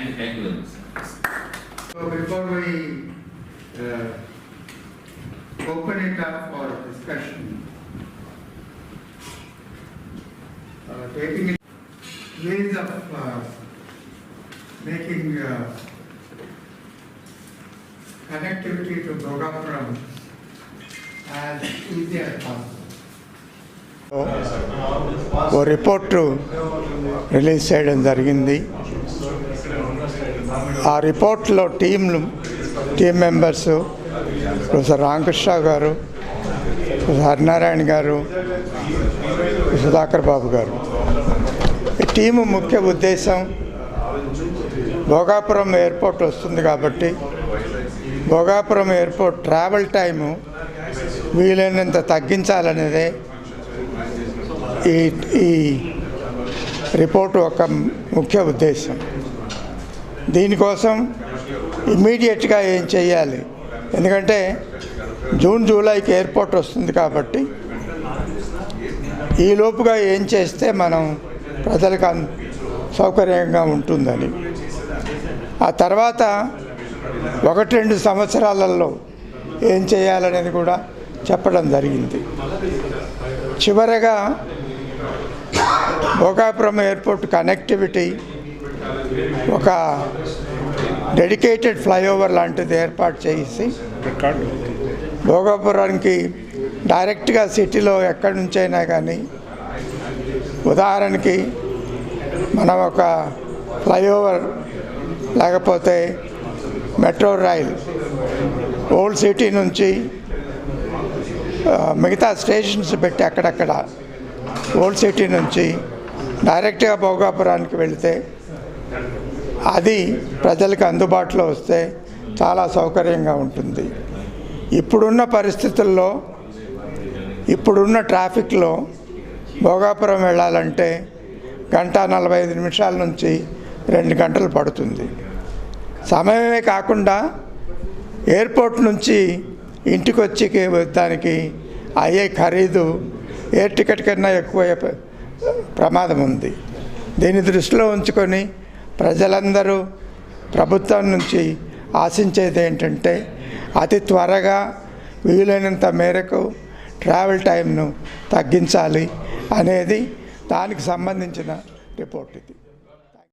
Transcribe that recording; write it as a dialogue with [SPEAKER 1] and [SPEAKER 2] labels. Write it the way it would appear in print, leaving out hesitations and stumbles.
[SPEAKER 1] Thank you very much.
[SPEAKER 2] So before we open it up for discussion, taking it ways of making connectivity to Bhogapuram as easy as possible.
[SPEAKER 3] Oh report release చేయడం జరిగింది. ఆ రిపోర్ట్లో team members professor Ramakrishna గారు, professor Harinarayana గారు, సుధాకర్ బాబు గారు. ఈ team ముఖ్య ఉద్దేశం భోగాపురం ఎయిర్పోర్ట్ వస్తుంది కాబట్టి భోగాపురం ఎయిర్పోర్ట్ ట్రావెల్ టైము వీలైనంత తగ్గించాలనేదే ఈ రిపోర్టు ఒక ముఖ్య ఉద్దేశం. దీనికోసం ఇమ్మీడియట్గా ఏం చేయాలి, ఎందుకంటే జూన్ జూలైకి ఎయిర్పోర్ట్ వస్తుంది కాబట్టి ఈలోపుగా ఏం చేస్తే మనం ప్రజలకు సౌకర్యంగా ఉంటుందని. ఆ తర్వాత 1-2 సంవత్సరాలలో ఏం చేయాలనేది కూడా చెప్పడం జరిగింది. చివరగా భోగాపురం ఎయిర్పోర్ట్ కనెక్టివిటీ ఒక డెడికేటెడ్ ఫ్లైఓవర్ లాంటిది ఏర్పాటు చేసి భోగాపురానికి డైరెక్ట్గా సిటీలో ఎక్కడి నుంచైనా కానీ, ఉదాహరణకి మనం ఒక ఫ్లైఓవర్ లేకపోతే మెట్రో రైల్ ఓల్డ్ సిటీ నుంచి మిగతా స్టేషన్స్ పెట్టి అక్కడక్కడ ఓల్డ్ సిటీ నుంచి డైరెక్ట్గా భోగాపురానికి వెళితే అది ప్రజలకు అందుబాటులో వస్తే చాలా సౌకర్యంగా ఉంటుంది. ఇప్పుడున్న పరిస్థితుల్లో, ఇప్పుడున్న ట్రాఫిక్లో భోగాపురం వెళ్ళాలంటే 1:45 నిమిషాల నుంచి 2 గంటలు పడుతుంది. సమయమే కాకుండా ఎయిర్పోర్ట్ నుంచి ఇంటికి వచ్చి దానికి అయ్యే ఖరీదు ఎయిర్ టికెట్ కన్నా ఎక్కువ ప్రమాదం ఉంది. దీన్ని దృష్టిలో ఉంచుకొని ప్రజలందరూ ప్రభుత్వం నుంచి ఆశించేది ఏంటంటే అతి త్వరగా వీలైనంత మేరకు ట్రావెల్ టైంను తగ్గించాలి అనేది దానికి సంబంధించిన రిపోర్ట్ ఇది.